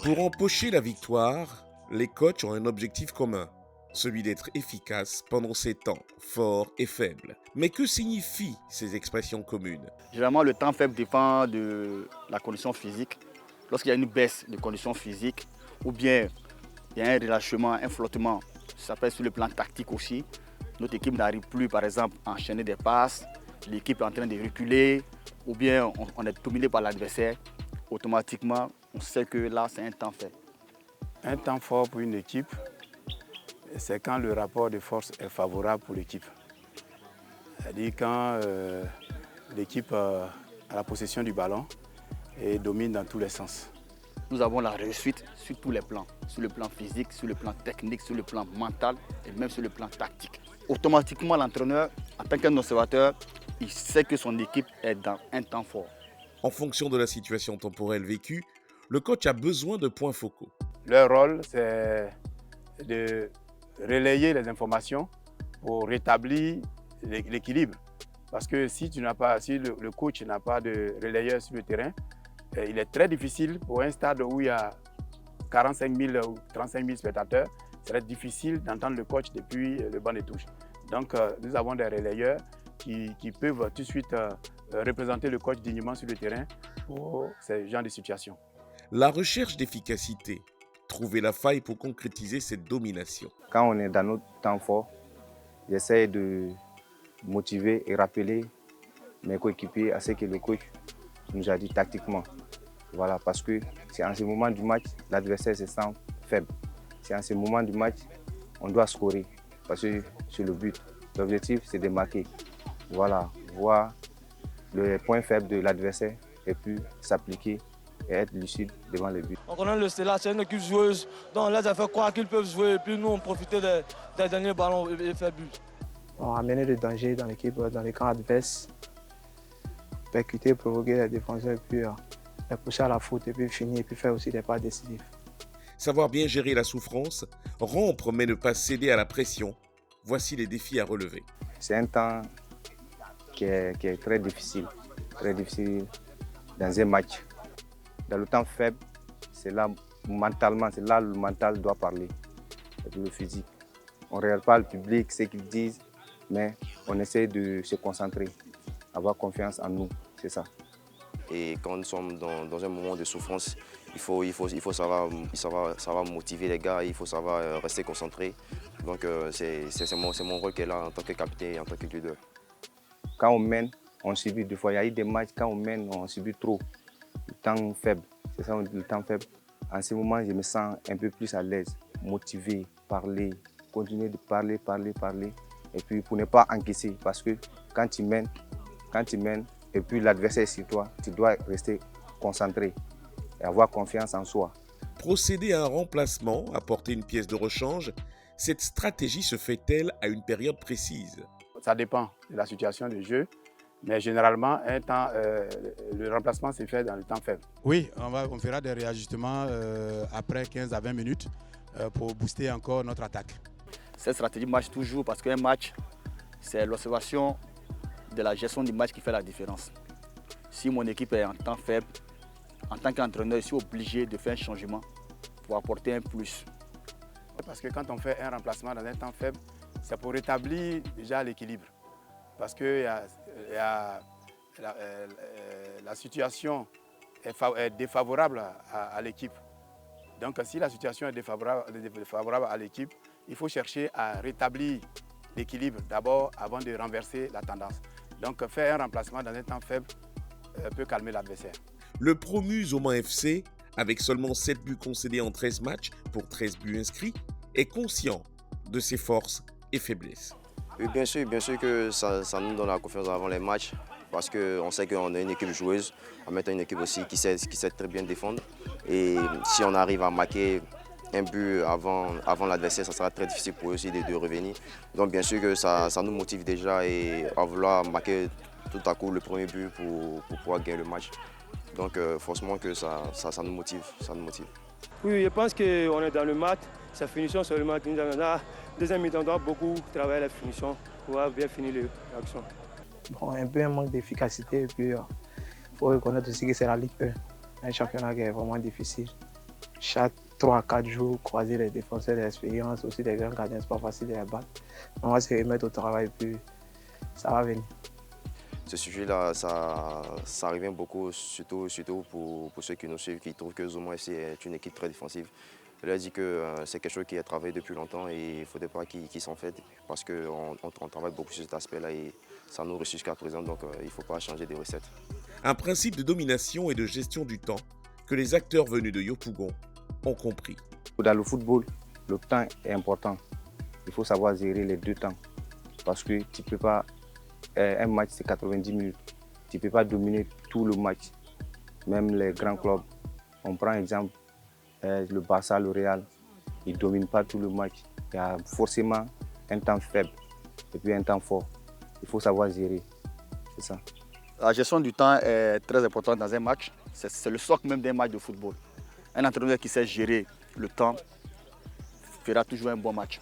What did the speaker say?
Pour empocher la victoire, les coachs ont un objectif commun, celui d'être efficace pendant ces temps forts et faibles. Mais que signifient ces expressions communes? Généralement, le temps faible dépend de la condition physique. Lorsqu'il y a une baisse de condition physique ou bien il y a un relâchement, un flottement, ça peut être sur le plan tactique aussi. Notre équipe n'arrive plus, par exemple, à enchaîner des passes, l'équipe est en train de reculer ou bien on est dominé par l'adversaire. Automatiquement, on sait que là, c'est un temps faible. Un temps fort pour une équipe, c'est quand le rapport de force est favorable pour l'équipe. C'est-à-dire quand l'équipe a la possession du ballon et domine dans tous les sens. Nous avons la réussite sur tous les plans, sur le plan physique, sur le plan technique, sur le plan mental et même sur le plan tactique. Automatiquement, l'entraîneur, en tant qu'observateur, il sait que son équipe est dans un temps fort. En fonction de la situation temporelle vécue, le coach a besoin de points focaux. Leur rôle, c'est de relayer les informations pour rétablir l'équilibre. Parce que si le coach n'a pas de relayeur sur le terrain, il est très difficile pour un stade où il y a 45 000 ou 35 000 spectateurs, ça va être difficile d'entendre le coach depuis le banc de touche. Donc nous avons des relayeurs qui peuvent tout de suite représenter le coach dignement sur le terrain pour ce genre de situation. La recherche d'efficacité, trouver la faille pour concrétiser cette domination. Quand on est dans notre temps fort, j'essaie de motiver et rappeler mes coéquipiers à ce que le coach nous a dit tactiquement. Voilà, parce que c'est en ce moment du match, l'adversaire se sent faible. C'est en ce moment du match, on doit scorer, parce que c'est le but. L'objectif, c'est de marquer. Voilà, voir le point faible de l'adversaire et puis s'appliquer et être lucide devant le but. On connaît le Stella, c'est une équipe joueuse, donc on les a fait croire qu'ils peuvent jouer et puis nous on profitait des derniers ballons et faire but. On a amené le danger dans l'équipe, dans les camps adverses, percuter, provoquer les défenseurs et puis les pousser à la faute et puis finir et puis faire aussi des pas décisifs. Savoir bien gérer la souffrance, rompre mais ne pas céder à la pression, voici les défis à relever. C'est un temps qui est très difficile dans un match. Dans le temps faible, c'est là mentalement, c'est là le mental doit parler, c'est le physique. On ne regarde pas le public, ce qu'ils disent, mais on essaie de se concentrer, avoir confiance en nous, c'est ça. Et quand nous sommes dans un moment de souffrance, il faut savoir motiver les gars, il faut savoir rester concentré. Donc c'est mon rôle qui est là en tant que capitaine et en tant que leader. Quand on mène, on subit. Des fois, il y a eu des matchs, quand on mène, on subit trop. Le temps faible, c'est ça le temps faible. En ce moment, je me sens un peu plus à l'aise, motivé, parler, continuer de parler. Et puis pour ne pas encaisser, parce que quand tu mènes, et puis l'adversaire est sur toi, tu dois rester concentré et avoir confiance en soi. Procéder à un remplacement, apporter une pièce de rechange, cette stratégie se fait-elle à une période précise? Ça dépend de la situation du jeu, mais généralement, le remplacement se fait dans le temps faible. Oui, on fera des réajustements après 15 à 20 minutes pour booster encore notre attaque. Cette stratégie marche toujours parce qu'un match, c'est l'observation de la gestion du match qui fait la différence. Si mon équipe est en temps faible, en tant qu'entraîneur, je suis obligé de faire un changement pour apporter un plus. Parce que quand on fait un remplacement dans un temps faible, c'est pour rétablir déjà l'équilibre. Parce que la situation est défavorable à l'équipe. Donc si la situation est défavorable à l'équipe, il faut chercher à rétablir l'équilibre d'abord avant de renverser la tendance. Donc faire un remplacement dans un temps faible peut calmer l'adversaire. Le promu Zoman FC, avec seulement 7 buts concédés en 13 matchs pour 13 buts inscrits, est conscient de ses forces et faiblesses. Oui, bien sûr que ça nous donne la confiance avant les matchs parce qu'on sait qu'on a une équipe joueuse, en même temps une équipe aussi qui sait très bien défendre. Et si on arrive à marquer un but avant l'adversaire, ça sera très difficile pour eux aussi de revenir. Donc bien sûr que ça nous motive déjà et à vouloir marquer tout à coup le premier but pour pouvoir gagner le match. Donc forcément que ça nous motive. Oui, je pense qu'on est dans le match, sa finition seulement. Deuxième mi-temps, on doit beaucoup travailler la finition pour bien finir l'action. Bon, un peu un manque d'efficacité et puis il faut reconnaître aussi que c'est la Ligue 1, un championnat qui est vraiment difficile. chaque 3 à 4 jours, croiser les défenseurs d'expérience, aussi des grands gardiens, c'est pas facile de les battre. On va se remettre au travail, puis ça va venir. Ce sujet-là, ça revient beaucoup, surtout pour ceux qui nous suivent, qui trouvent que Zouma FC est une équipe très défensive. Je leur ai dit que c'est quelque chose qui est travaillé depuis longtemps et il ne faudrait pas qu'ils s'en fassent parce qu'on travaille beaucoup sur cet aspect-là et ça nous réussit jusqu'à présent, donc il ne faut pas changer des recettes. Un principe de domination et de gestion du temps que les acteurs venus de Yopougon ont compris. Dans le football, le temps est important. Il faut savoir gérer les 2 temps parce que tu peux pas. Un match, c'est 90 minutes. Tu ne peux pas dominer tout le match. Même les grands clubs, on prend exemple, le Barça, le Real, ils ne dominent pas tout le match. Il y a forcément un temps faible et puis un temps fort. Il faut savoir gérer, c'est ça. La gestion du temps est très importante dans un match. C'est le socle même d'un match de football. Un entraîneur qui sait gérer le temps fera toujours un bon match.